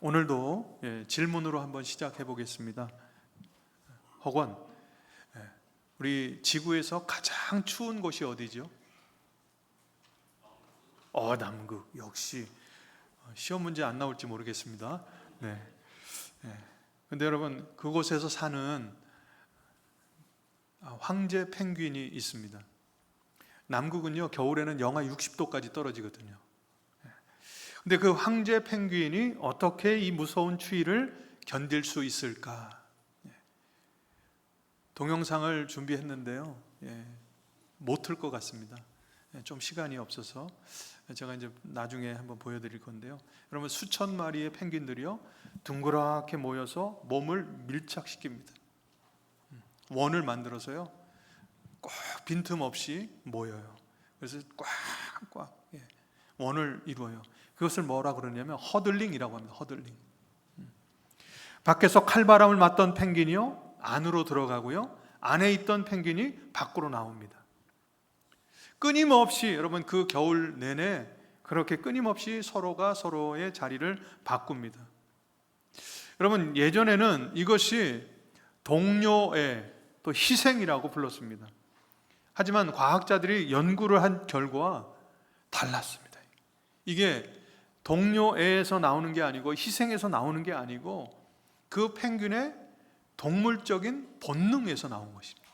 오늘도 질문으로 한번 시작해 보겠습니다. 허건, 우리 지구에서 가장 추운 곳이 어디죠? 남극. 역시 시험 문제 안 나올지 모르겠습니다. 네. 근데 여러분, 그곳에서 사는 황제 펭귄이 있습니다. 남극은요, 겨울에는 영하 60도까지 떨어지거든요. 근데 그 황제 펭귄이 어떻게 이 무서운 추위를 견딜 수 있을까? 동영상을 준비했는데요, 못 틀 것 같습니다. 좀 시간이 없어서 제가 이제 나중에 한번 보여드릴 건데요. 여러분, 수천 마리의 펭귄들이요, 둥그랗게 모여서 몸을 밀착시킵니다. 원을 만들어서요, 꼭 빈틈없이 모여요. 그래서 꽉꽉 원을 이루어요. 그것을 뭐라 그러냐면 허들링이라고 합니다. 허들링. 밖에서 칼바람을 맞던 펭귄이요, 안으로 들어가고요, 안에 있던 펭귄이 밖으로 나옵니다. 끊임없이, 여러분, 그 겨울 내내 그렇게 끊임없이 서로가 서로의 자리를 바꿉니다. 여러분, 예전에는 이것이 동료애, 또 희생이라고 불렀습니다. 하지만 과학자들이 연구를 한 결과 달랐습니다. 이게 동료애에서 나오는 게 아니고 희생에서 나오는 게 아니고 그 펭귄의 동물적인 본능에서 나온 것입니다.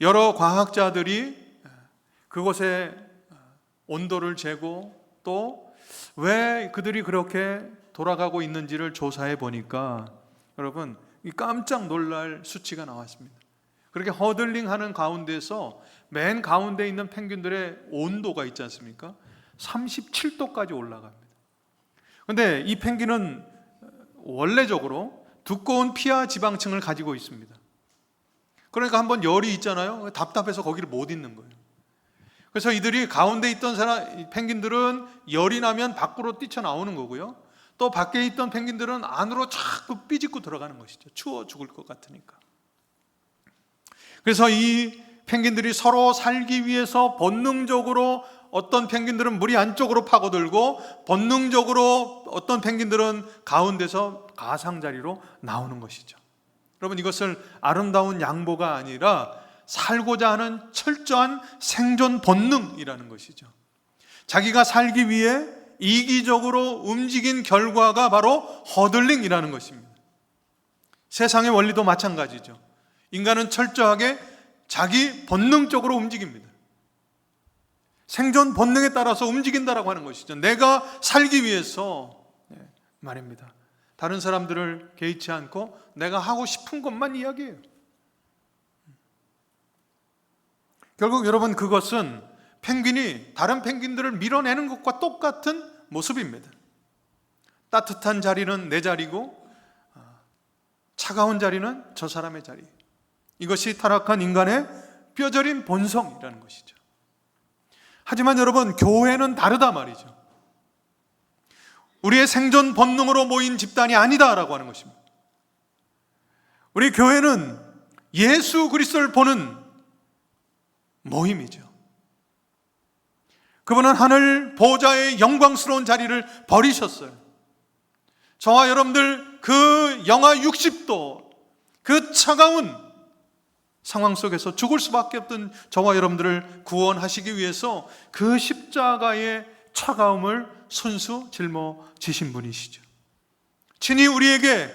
여러 과학자들이 그곳의 온도를 재고 또 왜 그들이 그렇게 돌아가고 있는지를 조사해 보니까, 여러분, 깜짝 놀랄 수치가 나왔습니다. 그렇게 허들링하는 가운데서 맨 가운데 있는 펭귄들의 온도가 있지 않습니까? 37도까지 올라갑니다. 그런데 이 펭귄은 원래적으로 두꺼운 피하 지방층을 가지고 있습니다. 그러니까 한번 열이 있잖아요, 답답해서 거기를 못 있는 거예요. 그래서 이들이 가운데 있던 펭귄들은 열이 나면 밖으로 뛰쳐나오는 거고요, 또 밖에 있던 펭귄들은 안으로 자꾸 삐집고 들어가는 것이죠. 추워 죽을 것 같으니까. 그래서 이 펭귄들이 서로 살기 위해서 본능적으로, 어떤 펭귄들은 물이 안쪽으로 파고들고 본능적으로 어떤 펭귄들은 가운데서 가상자리로 나오는 것이죠. 여러분, 이것을 아름다운 양보가 아니라 살고자 하는 철저한 생존 본능이라는 것이죠. 자기가 살기 위해 이기적으로 움직인 결과가 바로 허들링이라는 것입니다. 세상의 원리도 마찬가지죠. 인간은 철저하게 자기 본능적으로 움직입니다. 생존 본능에 따라서 움직인다라고 하는 것이죠. 내가 살기 위해서 말입니다. 다른 사람들을 개의치 않고 내가 하고 싶은 것만 이야기해요. 결국 여러분, 그것은 펭귄이 다른 펭귄들을 밀어내는 것과 똑같은 모습입니다. 따뜻한 자리는 내 자리고 차가운 자리는 저 사람의 자리. 이것이 타락한 인간의 뼈저린 본성이라는 것이죠. 하지만 여러분, 교회는 다르다 말이죠. 우리의 생존 본능으로 모인 집단이 아니다라고 하는 것입니다. 우리 교회는 예수 그리스도를 보는 모임이죠. 그분은 하늘 보좌의 영광스러운 자리를 버리셨어요. 저와 여러분들 그 영하 60도 그 차가운 상황 속에서 죽을 수밖에 없던 저와 여러분들을 구원하시기 위해서 그 십자가의 차가움을 손수 짊어지신 분이시죠. 친히 우리에게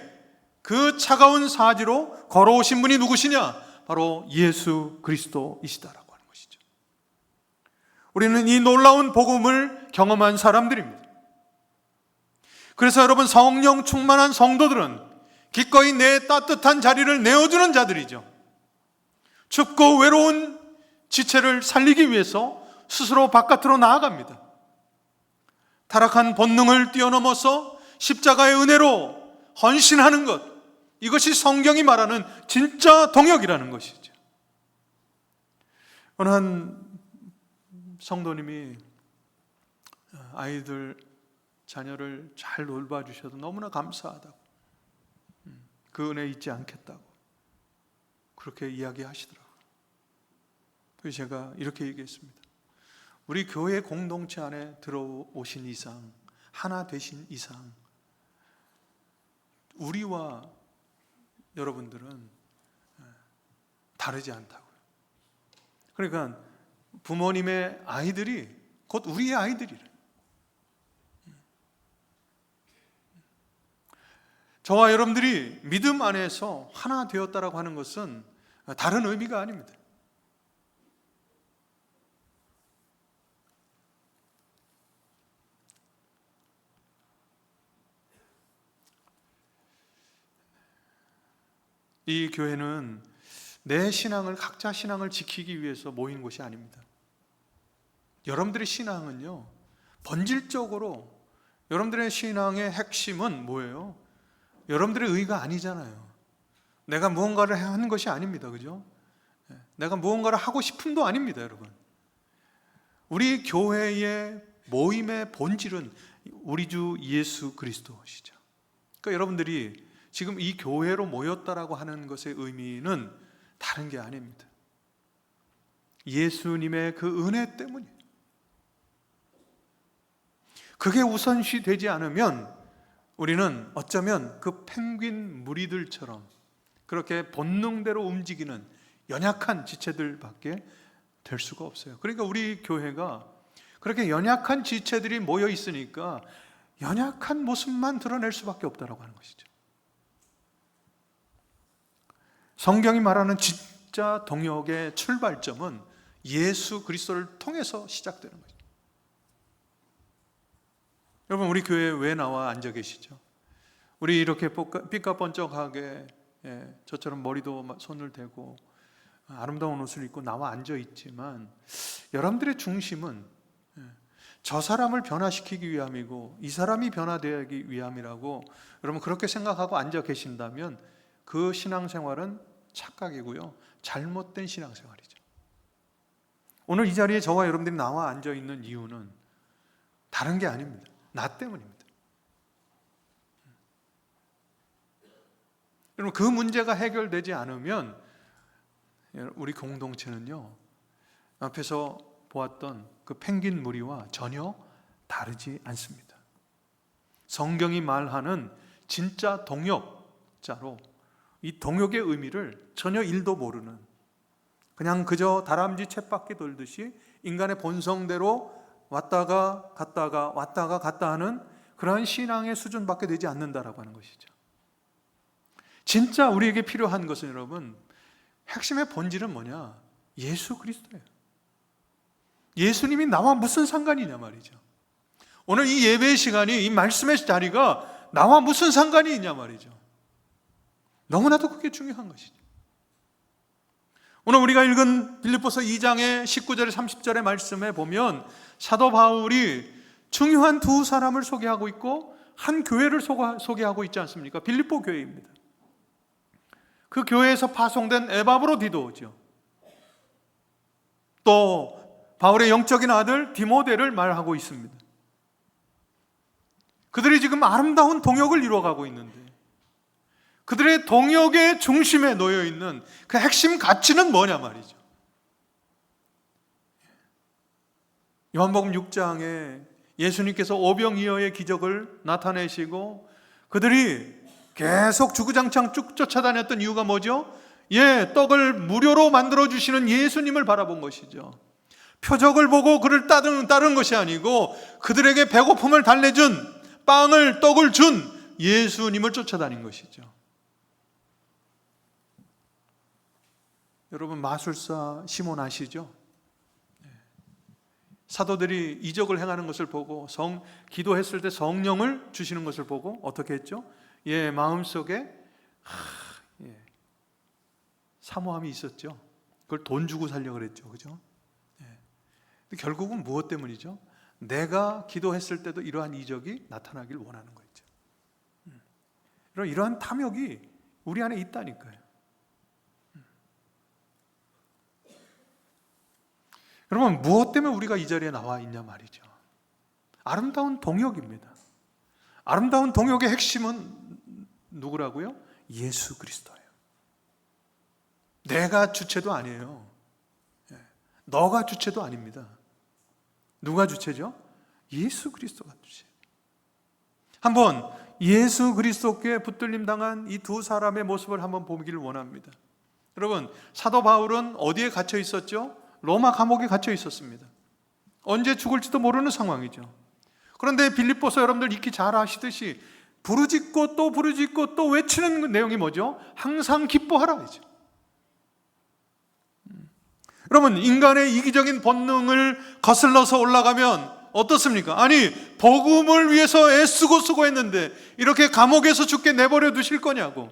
그 차가운 사지로 걸어오신 분이 누구시냐? 바로 예수 그리스도이시다라고 하는 것이죠. 우리는 이 놀라운 복음을 경험한 사람들입니다. 그래서 여러분, 성령 충만한 성도들은 기꺼이 내 따뜻한 자리를 내어주는 자들이죠. 춥고 외로운 지체를 살리기 위해서 스스로 바깥으로 나아갑니다. 타락한 본능을 뛰어넘어서 십자가의 은혜로 헌신하는 것, 이것이 성경이 말하는 진짜 동역이라는 것이죠. 어느 한 성도님이 아이들, 자녀를 잘 돌봐주셔도 너무나 감사하다고, 그 은혜 잊지 않겠다고 그렇게 이야기하시더라고요. 그래서 제가 이렇게 얘기했습니다. 우리 교회 공동체 안에 들어오신 이상, 하나 되신 이상 우리와 여러분들은 다르지 않다고요. 그러니까 부모님의 아이들이 곧 우리의 아이들이래. 저와 여러분들이 믿음 안에서 하나 되었다라고 하는 것은 다른 의미가 아닙니다. 이 교회는 내 신앙을, 각자 신앙을 지키기 위해서 모인 곳이 아닙니다. 여러분들의 신앙은요, 본질적으로 여러분들의 신앙의 핵심은 뭐예요? 여러분들의 의가 아니잖아요. 내가 무언가를 하는 것이 아닙니다. 그죠? 내가 무언가를 하고 싶음도 아닙니다, 여러분. 우리 교회의 모임의 본질은 우리 주 예수 그리스도시죠. 그러니까 여러분들이 지금 이 교회로 모였다라고 하는 것의 의미는 다른 게 아닙니다. 예수님의 그 은혜 때문이에요. 그게 우선시 되지 않으면 우리는 어쩌면 그 펭귄 무리들처럼 그렇게 본능대로 움직이는 연약한 지체들밖에 될 수가 없어요. 그러니까 우리 교회가 그렇게 연약한 지체들이 모여 있으니까 연약한 모습만 드러낼 수밖에 없다라고 하는 것이죠. 성경이 말하는 진짜 동역의 출발점은 예수 그리스도를 통해서 시작되는 거죠. 여러분, 우리 교회에 왜 나와 앉아 계시죠? 우리 이렇게 삐까번쩍하게 저처럼 머리도 손을 대고 아름다운 옷을 입고 나와 앉아 있지만 여러분들의 중심은 저 사람을 변화시키기 위함이고 이 사람이 변화되기 위함이라고 여러분 그렇게 생각하고 앉아 계신다면 그 신앙생활은 착각이고요, 잘못된 신앙생활이죠. 오늘 이 자리에 저와 여러분들이 나와 앉아 있는 이유는 다른 게 아닙니다. 나 때문입니다. 여러분, 그 문제가 해결되지 않으면 우리 공동체는요, 앞에서 보았던 그 펭귄 무리와 전혀 다르지 않습니다. 성경이 말하는 진짜 동역자로 이 동역의 의미를 전혀 일도 모르는, 그냥 그저 다람쥐 쳇바퀴 돌듯이 인간의 본성대로 왔다가 갔다가 왔다가 갔다 하는 그러한 신앙의 수준밖에 되지 않는다라고 하는 것이죠. 진짜 우리에게 필요한 것은 여러분, 핵심의 본질은 뭐냐? 예수 그리스도예요. 예수님이 나와 무슨 상관이냐 말이죠. 오늘 이 예배의 시간이, 이 말씀의 자리가 나와 무슨 상관이 있냐 말이죠. 너무나도 그게 중요한 것이죠. 오늘 우리가 읽은 빌립보서 2장의 19절에 30절의 말씀에 보면 사도 바울이 중요한 두 사람을 소개하고 있고 한 교회를 소개하고 있지 않습니까? 빌립보 교회입니다. 그 교회에서 파송된 에바브로디도죠. 또 바울의 영적인 아들 디모데를 말하고 있습니다. 그들이 지금 아름다운 동역을 이루어가고 있는데 그들의 동역의 중심에 놓여 있는 그 핵심 가치는 뭐냐 말이죠. 요한복음 6장에 예수님께서 오병이어의 기적을 나타내시고 그들이 계속 주구장창 쭉 쫓아다녔던 이유가 뭐죠? 떡을 무료로 만들어주시는 예수님을 바라본 것이죠. 표적을 보고 그를 따른 것이 아니고 그들에게 배고픔을 달래준, 빵을, 떡을 준 예수님을 쫓아다닌 것이죠. 여러분, 마술사 시몬 아시죠? 사도들이 이적을 행하는 것을 보고 기도했을 때 성령을 주시는 것을 보고 어떻게 했죠? 마음속에 사모함이 있었죠. 그걸 돈 주고 살려고 그랬죠. 그죠? 근데 결국은 무엇 때문이죠? 내가 기도했을 때도 이러한 이적이 나타나길 원하는 거죠. 이러한 탐욕이 우리 안에 있다니까요. 여러분, 무엇 때문에 우리가 이 자리에 나와 있냐 말이죠. 아름다운 동역입니다. 아름다운 동역의 핵심은 누구라고요? 예수 그리스도예요. 내가 주체도 아니에요. 너가 주체도 아닙니다. 누가 주체죠? 예수 그리스도가 주체. 한번 예수 그리스도께 붙들림 당한 이 두 사람의 모습을 한번 보기를 원합니다. 여러분, 사도 바울은 어디에 갇혀 있었죠? 로마 감옥에 갇혀 있었습니다. 언제 죽을지도 모르는 상황이죠. 그런데 빌립보서 여러분들 익히 잘 아시듯이 부르짖고 또 부르짖고 또 외치는 내용이 뭐죠? 항상 기뻐하라죠. 여러분, 인간의 이기적인 본능을 거슬러서 올라가면 어떻습니까? 아니, 복음을 위해서 애쓰고 수고했는데 이렇게 감옥에서 죽게 내버려 두실 거냐고.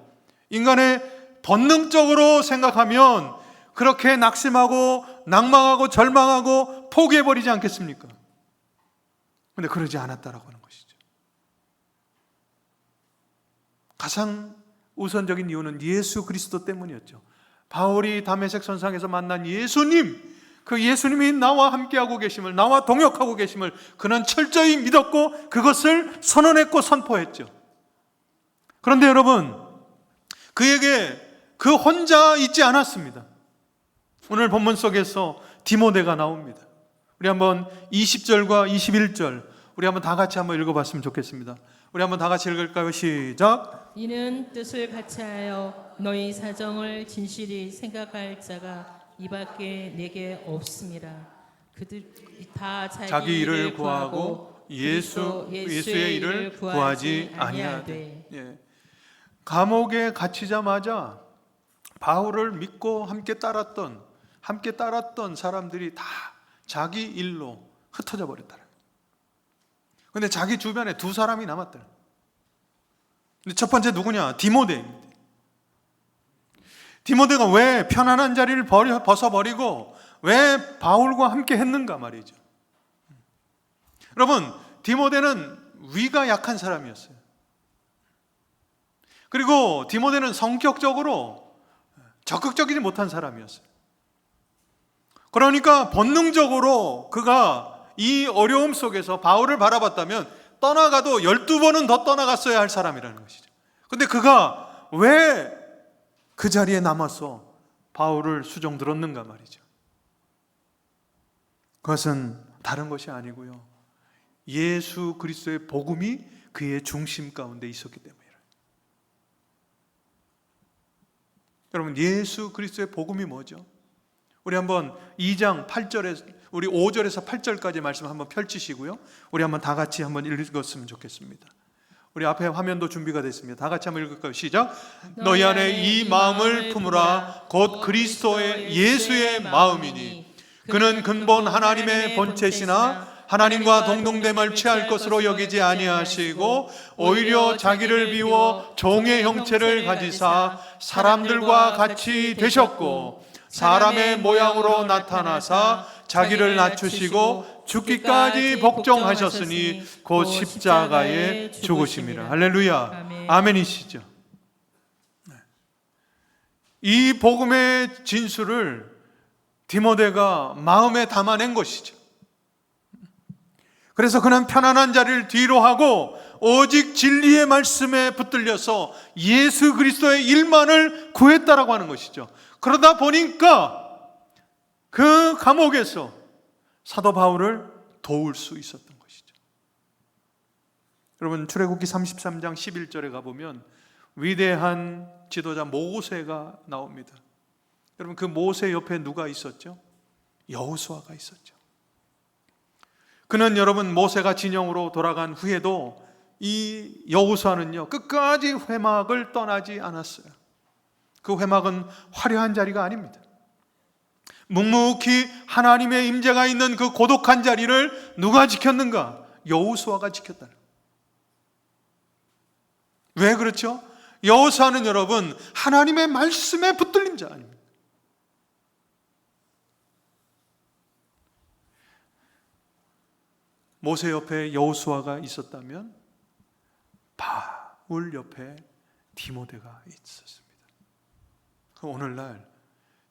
인간의 본능적으로 생각하면 그렇게 낙심하고 낭망하고 절망하고 포기해버리지 않겠습니까? 그런데 그러지 않았다라고 하는 것이죠. 가장 우선적인 이유는 예수 그리스도 때문이었죠. 바울이 다메섹 선상에서 만난 예수님, 그 예수님이 나와 함께하고 계심을, 나와 동역하고 계심을 그는 철저히 믿었고 그것을 선언했고 선포했죠. 그런데 여러분, 그에게 그 혼자 있지 않았습니다. 오늘 본문 속에서 디모데가 나옵니다. 우리 한번 20절과 21절 우리 한번 다 같이 한번 읽어봤으면 좋겠습니다. 우리 한번 다 같이 읽을까요? 시작. 이는 뜻을 같이하여 너희 사정을 진실히 생각할 자가 이밖에 내게 없습니다. 그들 다 자기 일을 구하고 예수의 일을 구하지 아니하되. 예. 감옥에 갇히자마자 바울을 믿고 함께 따랐던 사람들이 다 자기 일로 흩어져 버렸다. 그런데 자기 주변에 두 사람이 남았다. 근데 첫 번째 누구냐? 디모데입니다. 디모데가 왜 편안한 자리를 벗어버리고 왜 바울과 함께 했는가 말이죠. 여러분, 디모데는 위가 약한 사람이었어요. 그리고 디모데는 성격적으로 적극적이지 못한 사람이었어요. 그러니까 본능적으로 그가 이 어려움 속에서 바울을 바라봤다면 떠나가도 12번은 더 떠나갔어야 할 사람이라는 것이죠. 그런데 그가 왜 그 자리에 남아서 바울을 수종 들었는가 말이죠. 그것은 다른 것이 아니고요, 예수 그리스도의 복음이 그의 중심 가운데 있었기 때문이에요. 여러분, 예수 그리스도의 복음이 뭐죠? 우리 한번 2장 8절에 우리 5절에서 8절까지 말씀 한번 펼치시고요, 우리 한번 다 같이 한번 읽었으면 좋겠습니다. 우리 앞에 화면도 준비가 됐습니다. 다 같이 한번 읽을까요? 시작. 너희 안에 이 마음을 품으라. 곧 그리스도의 예수의 마음이니 그는 근본 하나님의 본체시나 하나님과 동등됨을 취할 것으로 여기지 아니하시고 오히려 자기를 비워 종의 형체를 가지사 사람들과 같이 되셨고 사람의 모양으로 나타나사 자기를 낮추시고 죽기까지 복종하셨으니 곧 십자가에 죽으심이라. 할렐루야. 아멘이시죠. 이 복음의 진수를 디모데가 마음에 담아낸 것이죠. 그래서 그는 편안한 자리를 뒤로 하고 오직 진리의 말씀에 붙들려서 예수 그리스도의 일만을 구했다라고 하는 것이죠. 그러다 보니까 그 감옥에서 사도 바울을 도울 수 있었던 것이죠. 여러분, 출애굽기 33장 11절에 가보면 위대한 지도자 모세가 나옵니다. 여러분, 그 모세 옆에 누가 있었죠? 여호수아가 있었죠. 그는 여러분, 모세가 진영으로 돌아간 후에도 이 여호수아는요 끝까지 회막을 떠나지 않았어요. 그 회막은 화려한 자리가 아닙니다. 묵묵히 하나님의 임재가 있는 그 고독한 자리를 누가 지켰는가? 여호수아가 지켰다. 왜 그렇죠? 여호수아는 여러분 하나님의 말씀에 붙들린 자 아닙니까? 모세 옆에 여호수아가 있었다면 바울 옆에 디모데가 있었습니다. 그럼 오늘날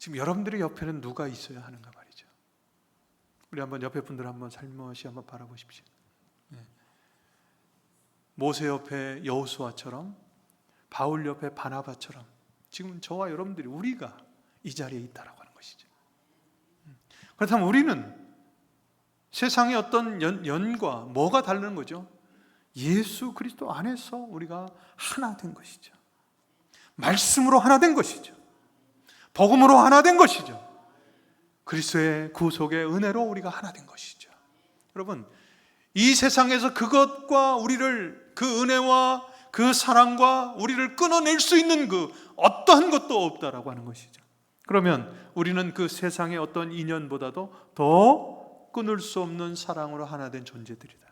지금 여러분들의 옆에는 누가 있어야 하는가 말이죠. 우리 한번 옆에 분들 한번 살며시 한번 바라보십시오. 모세 옆에 여호수아처럼, 바울 옆에 바나바처럼 지금 저와 여러분들이 우리가 이 자리에 있다라고 하는 것이죠. 그렇다면 우리는 세상의 어떤 연과 뭐가 다른 거죠? 예수 그리스도 안에서 우리가 하나 된 것이죠. 말씀으로 하나 된 것이죠. 복음으로 하나 된 것이죠. 그리스도의 구속의 은혜로 우리가 하나 된 것이죠. 여러분, 이 세상에서 그것과 우리를, 그 은혜와 그 사랑과 우리를 끊어낼 수 있는 그 어떠한 것도 없다라고 하는 것이죠. 그러면 우리는 그 세상의 어떤 인연보다도 더 끊을 수 없는 사랑으로 하나 된 존재들이다.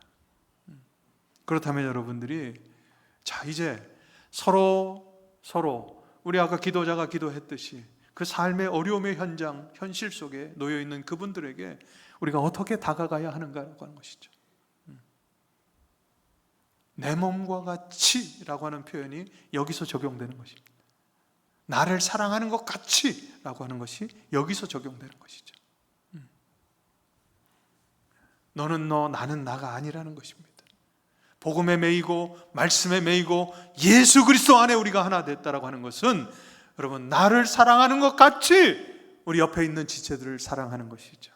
그렇다면 여러분들이 자, 이제 서로 우리 아까 기도자가 기도했듯이 그 삶의 어려움의 현실 속에 놓여 있는 그분들에게 우리가 어떻게 다가가야 하는가라고 하는 것이죠. 내 몸과 같이라고 하는 표현이 여기서 적용되는 것입니다. 나를 사랑하는 것 같이라고 하는 것이 여기서 적용되는 것이죠. 너는 너, 나는 나가 아니라는 것입니다. 복음에 매이고 말씀에 매이고 예수 그리스도 안에 우리가 하나 됐다라고 하는 것은 여러분, 나를 사랑하는 것 같이 우리 옆에 있는 지체들을 사랑하는 것이죠.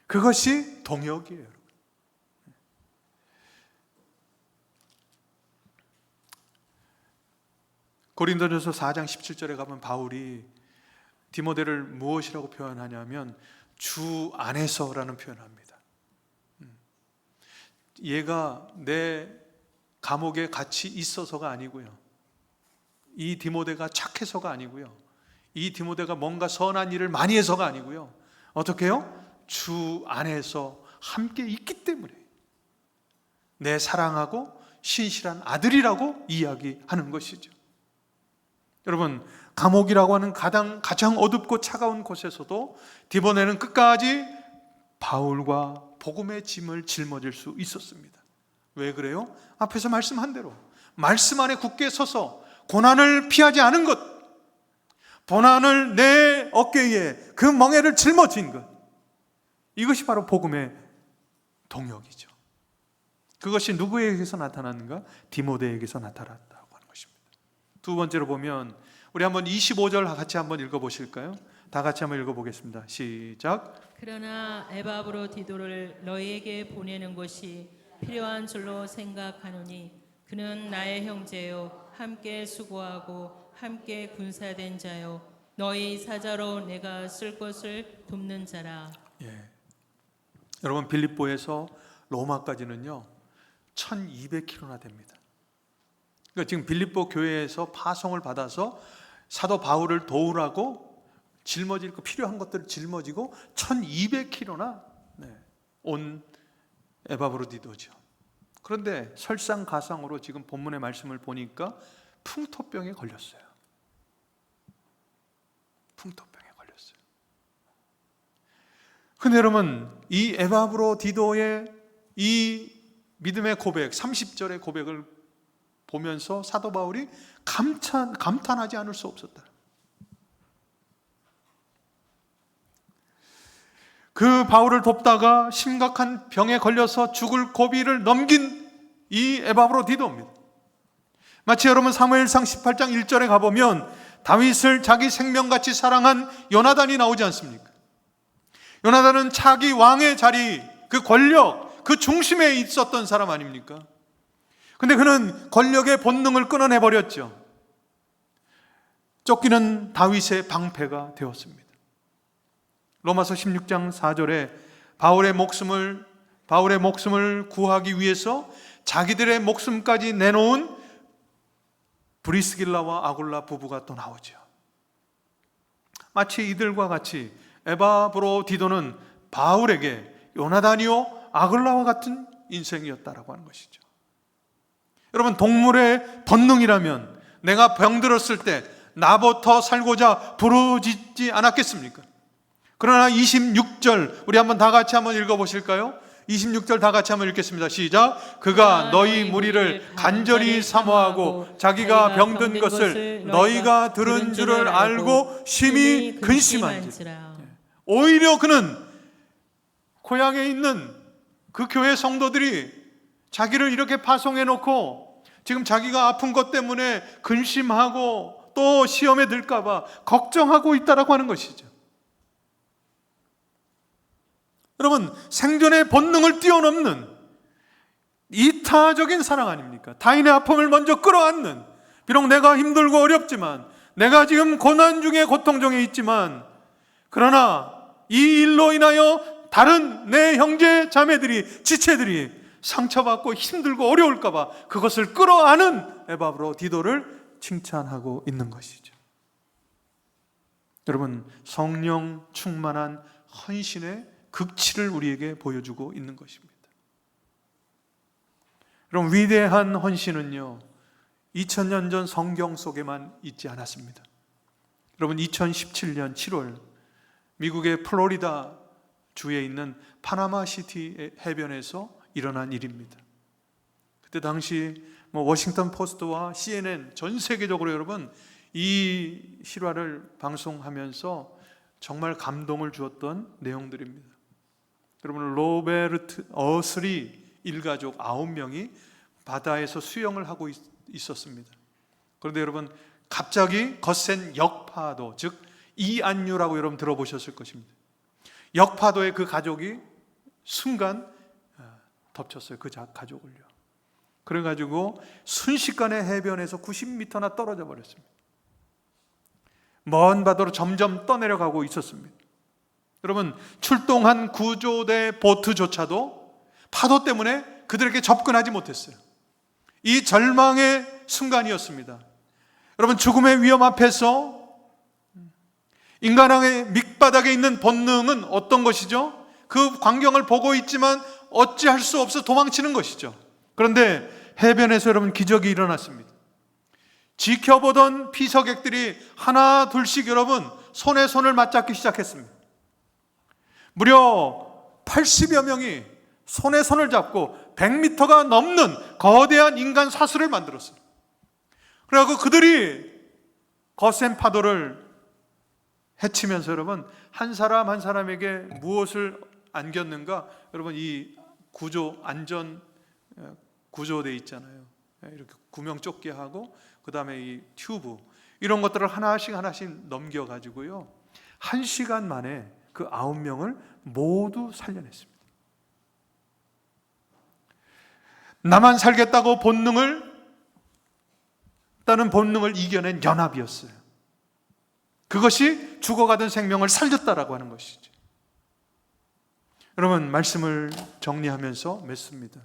그것이 동역이에요, 여러분. 고린도전서 4장 17절에 가면 바울이 디모데를 무엇이라고 표현하냐면 주 안에서라는 표현을 합니다. 얘가 내 감옥에 같이 있어서가 아니고요, 이 디모데가 착해서가 아니고요, 이 디모데가 뭔가 선한 일을 많이 해서가 아니고요, 어떻게 해요? 주 안에서 함께 있기 때문에 내 사랑하고 신실한 아들이라고 이야기하는 것이죠. 여러분, 감옥이라고 하는 가장 어둡고 차가운 곳에서도 디모데는 끝까지 바울과 복음의 짐을 짊어질 수 있었습니다. 왜 그래요? 앞에서 말씀한 대로 말씀 안에 굳게 서서 고난을 피하지 않은 것, 고난을 내 어깨에 그 멍에를 짊어진 것, 이것이 바로 복음의 동역이죠. 그것이 누구에게서 나타났는가? 디모데에게서 나타났다고 하는 것입니다. 두 번째로 보면 우리 한번 25절 같이 한번 읽어보실까요? 다 같이 한번 읽어보겠습니다. 시작. 그러나 에바브로디도를 너희에게 보내는 것이 필요한 줄로 생각하노니 그는 나의 형제요 함께 수고하고 함께 군사된 자요 너희 사자로 내가 쓸 것을 돕는 자라. 예. 여러분, 빌립보에서 로마까지는요 1200km나 됩니다. 그러니까 지금 빌립보 교회에서 파송을 받아서 사도 바울을 도우라고 짊어질 거 필요한 것들을 짊어지고 1200km나 온 에바브로디도죠. 그런데 설상가상으로 지금 본문의 말씀을 보니까 풍토병에 걸렸어요. 풍토병에 걸렸어요. 근데 여러분, 이 에바브로디도의 이 믿음의 고백, 30절의 고백을 보면서 사도 바울이 감탄하지 않을 수 없었다. 그 바울을 돕다가 심각한 병에 걸려서 죽을 고비를 넘긴 이 에바브로디도입니다. 마치 여러분 사무엘상 18장 1절에 가보면 다윗을 자기 생명같이 사랑한 요나단이 나오지 않습니까? 요나단은 차기 왕의 자리, 그 권력, 그 중심에 있었던 사람 아닙니까? 근데 그는 권력의 본능을 끊어내버렸죠. 쫓기는 다윗의 방패가 되었습니다. 로마서 16장 4절에 바울의 목숨을 구하기 위해서 자기들의 목숨까지 내놓은 브리스길라와 아굴라 부부가 또 나오죠. 마치 이들과 같이 에바브로디도는 바울에게 요나단이요 아굴라와 같은 인생이었다라고 하는 것이죠. 여러분, 동물의 본능이라면 내가 병들었을 때 나부터 살고자 부르짖지 않았겠습니까? 그러나 26절 우리 한번 다 같이 한번 읽어보실까요? 26절 다 같이 한번 읽겠습니다. 시작. 그가 너희 무리를 간절히 사모하고 자기가 병든 것을 너희가 들은 줄을 알고 심히 근심한지라. 오히려 그는 고향에 있는 그 교회 성도들이 자기를 이렇게 파송해 놓고 지금 자기가 아픈 것 때문에 근심하고 또 시험에 들까 봐 걱정하고 있다라고 하는 것이죠. 여러분, 생존의 본능을 뛰어넘는 이타적인 사랑 아닙니까? 타인의 아픔을 먼저 끌어안는, 비록 내가 힘들고 어렵지만, 내가 지금 고난 중에 고통 중에 있지만, 그러나 이 일로 인하여 다른 내 형제 자매들이, 지체들이 상처받고 힘들고 어려울까봐 그것을 끌어안은 에바브로디도를 칭찬하고 있는 것이죠. 여러분, 성령 충만한 헌신의 극치를 우리에게 보여주고 있는 것입니다. 여러분, 위대한 헌신은요 2000년 전 성경 속에만 있지 않았습니다. 여러분, 2017년 7월 미국의 플로리다 주에 있는 파나마시티 해변에서 일어난 일입니다. 그때 당시 워싱턴 포스트와 CNN 전 세계적으로 여러분 이 실화를 방송하면서 정말 감동을 주었던 내용들입니다. 여러분, 로베르트 어슬리 일가족 9명이 바다에서 수영을 하고 있었습니다. 그런데 여러분, 갑자기 거센 역파도, 즉 이안류라고 여러분 들어보셨을 것입니다. 역파도에 그 가족이 순간 덮쳤어요. 그 가족을요. 그래가지고 순식간에 해변에서 90m나 떨어져 버렸습니다. 먼 바다로 점점 떠내려가고 있었습니다. 여러분, 출동한 구조대 보트조차도 파도 때문에 그들에게 접근하지 못했어요. 이 절망의 순간이었습니다. 여러분, 죽음의 위험 앞에서 인간의 밑바닥에 있는 본능은 어떤 것이죠? 그 광경을 보고 있지만 어찌할 수 없어 도망치는 것이죠. 그런데 해변에서 여러분 기적이 일어났습니다. 지켜보던 피서객들이 하나 둘씩 여러분 손에 손을 맞잡기 시작했습니다. 무려 80여 명이 손에 손을 잡고 100m가 넘는 거대한 인간 사슬을 만들었어요. 그래서 그들이 거센 파도를 헤치면서 여러분 한 사람 한 사람에게 무엇을 안겼는가? 여러분, 이 구조 안전 구조대 있잖아요. 이렇게 구명조끼 하고 그 다음에 이 튜브 이런 것들을 하나씩 넘겨가지고요 1시간 만에 그 9명을 모두 살려냈습니다. 나만 살겠다고 따는 본능을 이겨낸 연합이었어요. 그것이 죽어가던 생명을 살렸다라고 하는 것이죠. 여러분, 말씀을 정리하면서 맺습니다.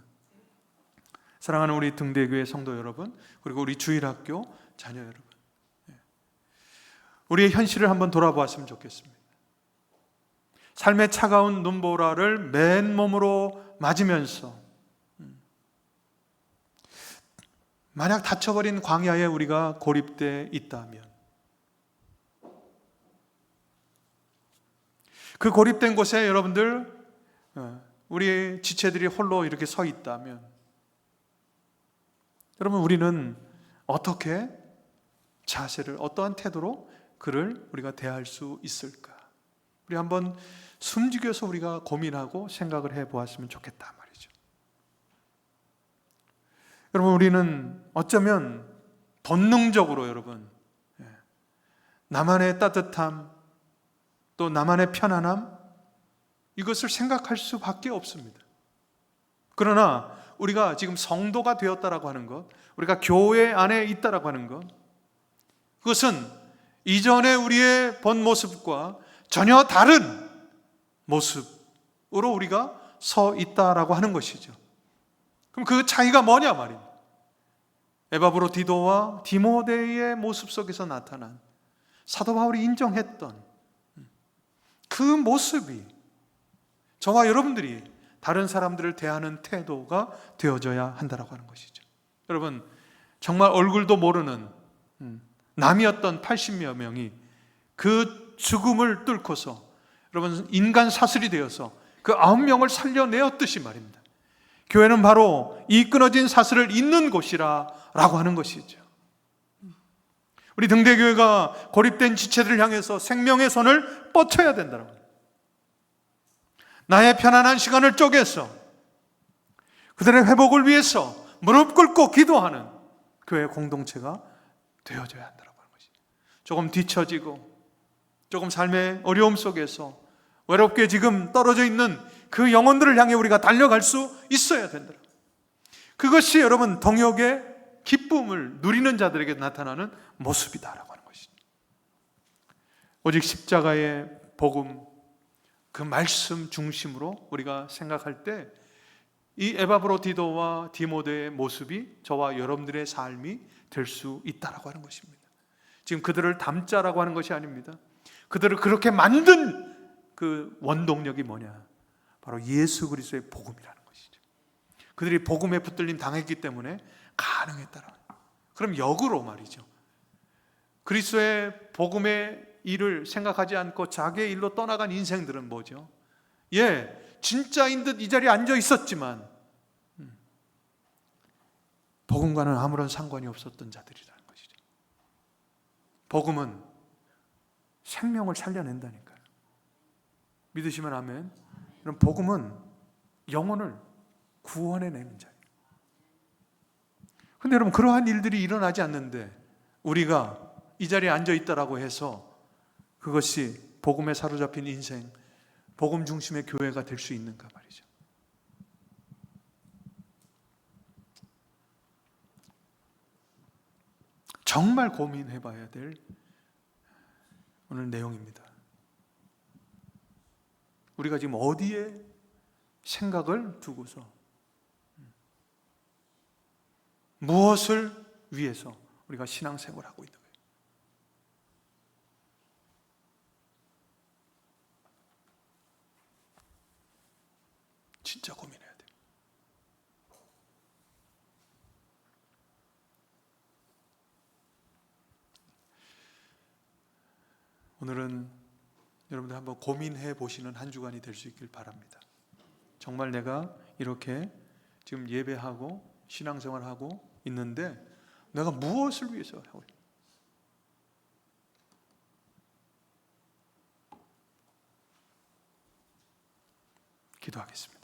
사랑하는 우리 등대교회 성도 여러분, 그리고 우리 주일학교 자녀 여러분, 우리의 현실을 한번 돌아보았으면 좋겠습니다. 삶의 차가운 눈보라를 맨몸으로 맞으면서 만약 닫혀버린 광야에 우리가 고립되어 있다면, 그 고립된 곳에 여러분들 우리 지체들이 홀로 이렇게 서 있다면, 여러분, 우리는 어떻게 자세를, 어떠한 태도로 그를 우리가 대할 수 있을까? 우리 한번 숨죽여서 우리가 고민하고 생각을 해보았으면 좋겠다 말이죠. 여러분, 우리는 어쩌면 본능적으로 여러분 나만의 따뜻함, 또 나만의 편안함, 이것을 생각할 수밖에 없습니다. 그러나 우리가 지금 성도가 되었다라고 하는 것, 우리가 교회 안에 있다라고 하는 것, 그것은 이전에 우리의 본 모습과 전혀 다른 모습으로 우리가 서 있다라고 하는 것이죠. 그럼 그 차이가 뭐냐 말입니다. 에바브로디도와 디모데의 모습 속에서 나타난 사도 바울이 인정했던 그 모습이 저와 여러분들이 다른 사람들을 대하는 태도가 되어져야 한다라고 하는 것이죠. 여러분, 정말 얼굴도 모르는 남이었던 80여 명이 그 죽음을 뚫고서 여러분 인간 사슬이 되어서 그 9명을 살려내었듯이 말입니다. 교회는 바로 이 끊어진 사슬을 잇는 곳이라고 하는 것이죠. 우리 등대교회가 고립된 지체들을 향해서 생명의 손을 뻗쳐야 된다는 거예요. 나의 편안한 시간을 쪼개서 그들의 회복을 위해서 무릎 꿇고 기도하는 교회 공동체가 되어져야 한다는 것이죠. 조금 뒤처지고 조금 삶의 어려움 속에서 외롭게 지금 떨어져 있는 그 영혼들을 향해 우리가 달려갈 수 있어야 된다. 그것이 여러분 동역의 기쁨을 누리는 자들에게 나타나는 모습이다라고 하는 것이죠. 오직 십자가의 복음, 그 말씀 중심으로 우리가 생각할 때 이 에바브로디도와 디모데의 모습이 저와 여러분들의 삶이 될 수 있다라고 하는 것입니다. 지금 그들을 담자라고 하는 것이 아닙니다. 그들을 그렇게 만든 그 원동력이 뭐냐? 바로 예수 그리스도의 복음이라는 것이죠. 그들이 복음에 붙들림 당했기 때문에 가능했다라는 거예요. 그럼 역으로 말이죠. 그리스도의 복음의 일을 생각하지 않고 자기의 일로 떠나간 인생들은 뭐죠? 진짜인 듯 이 자리에 앉아 있었지만 복음과는 아무런 상관이 없었던 자들이라는 것이죠. 복음은 생명을 살려낸다니까요. 믿으시면 아멘. 그럼 복음은 영혼을 구원해내는 자예요. 근데 여러분 그러한 일들이 일어나지 않는데 우리가 이 자리에 앉아 있다라고 해서 그것이 복음에 사로잡힌 인생, 복음 중심의 교회가 될 수 있는가 말이죠. 정말 고민해 봐야 될 오늘 내용입니다. 우리가 지금 어디에 생각을 두고서 무엇을 위해서 우리가 신앙생활을 하고 있는 거예요. 진짜 고민해야 돼요. 오늘은 여러분들 한번 고민해 보시는 한 주간이 될 수 있길 바랍니다. 정말 내가 이렇게 지금 예배하고 신앙생활하고 있는데 내가 무엇을 위해서 하고 있는가? 기도하겠습니다.